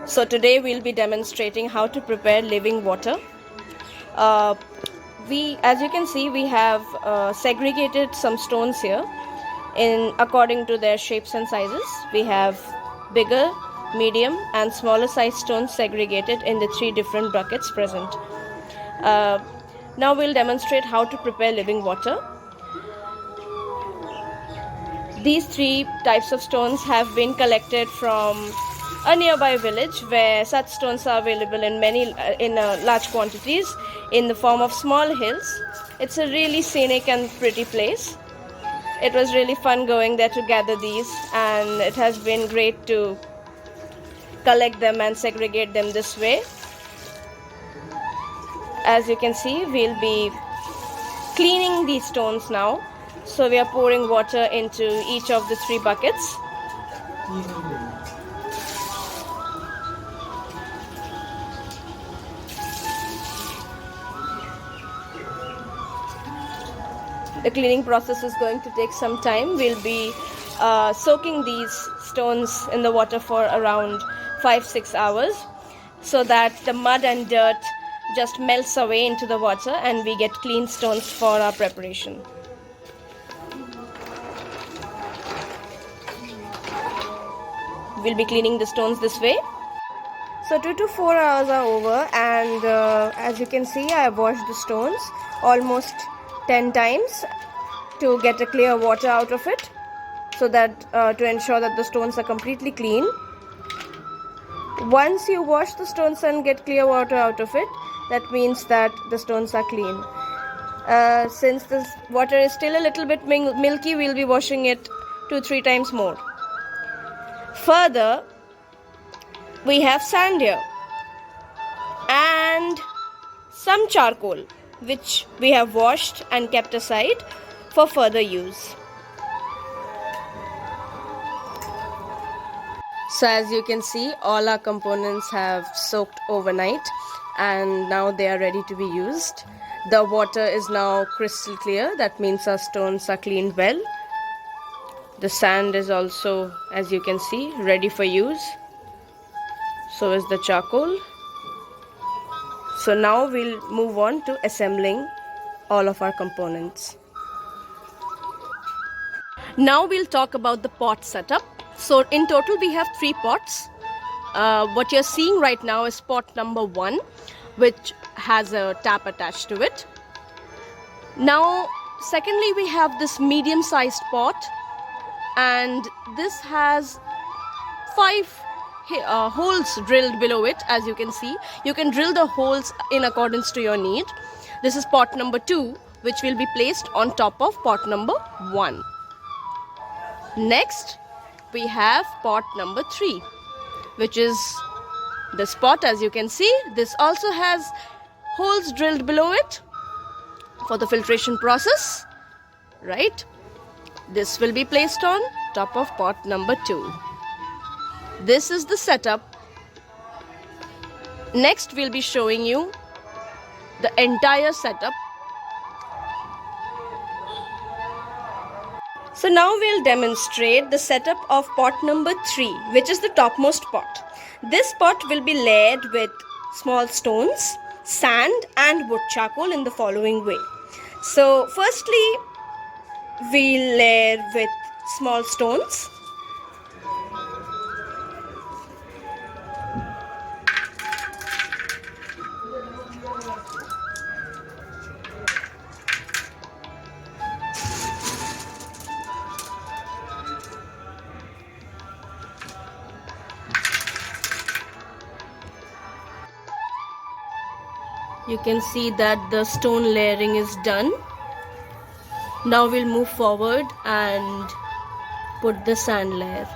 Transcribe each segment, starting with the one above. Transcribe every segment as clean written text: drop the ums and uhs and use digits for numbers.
So today we'll be demonstrating how to prepare living water. As you can see, we have segregated some stones here according to their shapes and sizes. We have bigger, medium and smaller size stones segregated in the 3 different buckets present. Now we'll demonstrate how to prepare living water. These 3 types of stones have been collected from a nearby village where such stones are available in large quantities in the form of small hills. It's a really scenic and pretty place. It was really fun going there to gather these, and it has been great to collect them and segregate them this way. As you can see, we'll be cleaning these stones now. So we are pouring water into each of the 3 buckets. The cleaning process is going to take some time. We'll be soaking these stones in the water for around 5-6 hours so that the mud and dirt just melts away into the water and we get clean stones for our preparation. We'll be cleaning the stones this way. So 2 to 4 hours are over, and as you can see, I have washed the stones almost 10 times to get a clear water out of it, so that to ensure that the stones are completely clean. Once you wash the stones and get clear water out of it, that means that the stones are clean. Since this water is still a little bit milky, we'll be washing it 2-3 times more. Further, we have sand here and some charcoal, which we have washed and kept aside for further use. So as you can see, all our components have soaked overnight and now they are ready to be used. The water is now crystal clear. That means our stones are cleaned well. The sand is also, as you can see, ready for use. So is the charcoal. So now we'll move on to assembling all of our components. Now we'll talk about the pot setup. So in total we have 3 pots. What you're seeing right now is pot number 1, which has a tap attached to it. Now secondly, we have this medium sized pot, and this has 5 holes drilled below it. As you can see, you can drill the holes in accordance to your need. This is pot number 2, which will be placed on top of pot number 1. Next we have pot number 3, which is this pot. As you can see, this also has holes drilled below it for the filtration process, right? This will be placed on top of pot number 2. This is the setup. Next we'll be showing you the entire setup. So now we'll demonstrate the setup of pot number 3, which is the topmost pot. This pot will be layered with small stones, sand and wood charcoal in the following way. So firstly, we'll layer with small stones. You can see that the stone layering is done. Now we'll move forward and put the sand layer.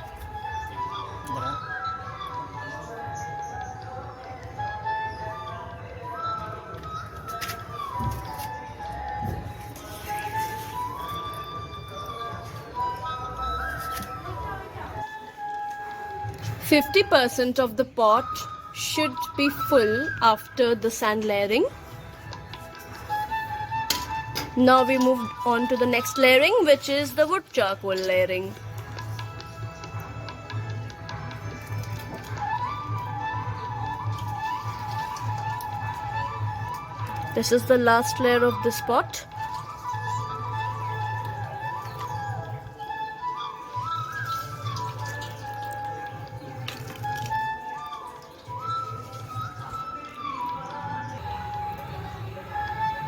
%50 of the pot should be full after the sand layering. Now we move on to the next layering, which is the wood charcoal layering. This is the last layer of this pot.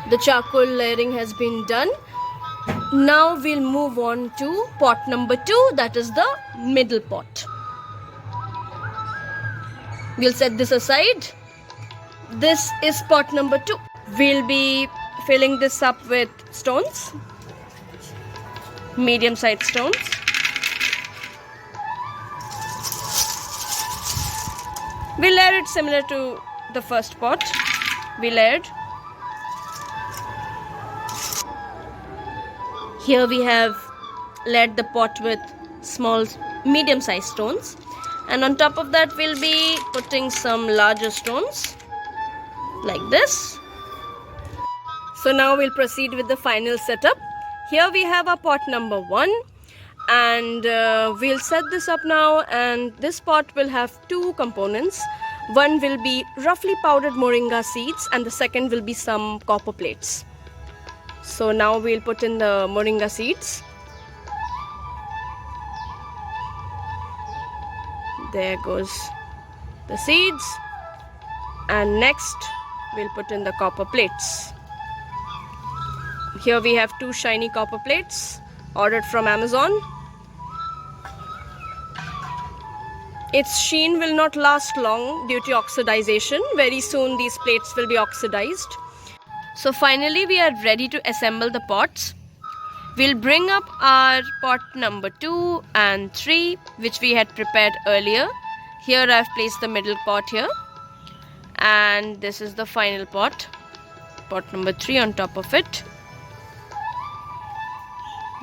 The charcoal layering has been done. Now we'll move on to pot number 2, that is the middle pot. We'll set this aside. This is pot number 2. We'll be filling this up with stones, medium-sized stones. We'll layer it similar to the first pot we layered. Here we have layered the pot with small, medium-sized stones, and on top of that we'll be putting some larger stones like this. So now we'll proceed with the final setup. Here we have our pot number 1, and we'll set this up now, and this pot will have 2 components. One will be roughly powdered moringa seeds, and the second will be some copper plates. So now we'll put in the moringa seeds. There goes the seeds. And next we'll put in the copper plates. Here we have 2 shiny copper plates ordered from Amazon. Its sheen will not last long due to oxidization. Very soon these plates will be oxidized. So finally we are ready to assemble the pots. We'll bring up our pot number 2 and 3, which we had prepared earlier. Here I've placed the middle pot here, and this is the final pot, pot number 3 on top of it.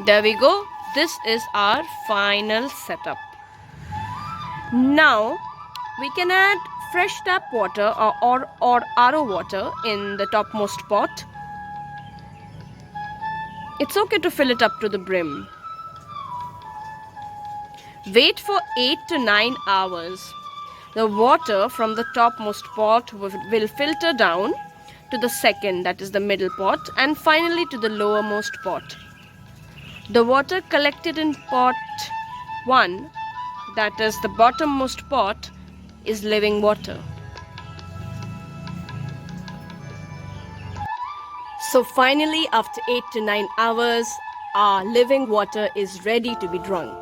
There we go. This is our final setup. Now we can add fresh tap water or RO water in the topmost pot. It's okay to fill it up to the brim. Wait for 8 to 9 hours. The water from the topmost pot will filter down to the second, that is the middle pot, and finally to the lowermost pot. The water collected in pot 1, that is the bottommost pot, is living water. So finally, after 8 to 9 hours, our living water is ready to be drunk.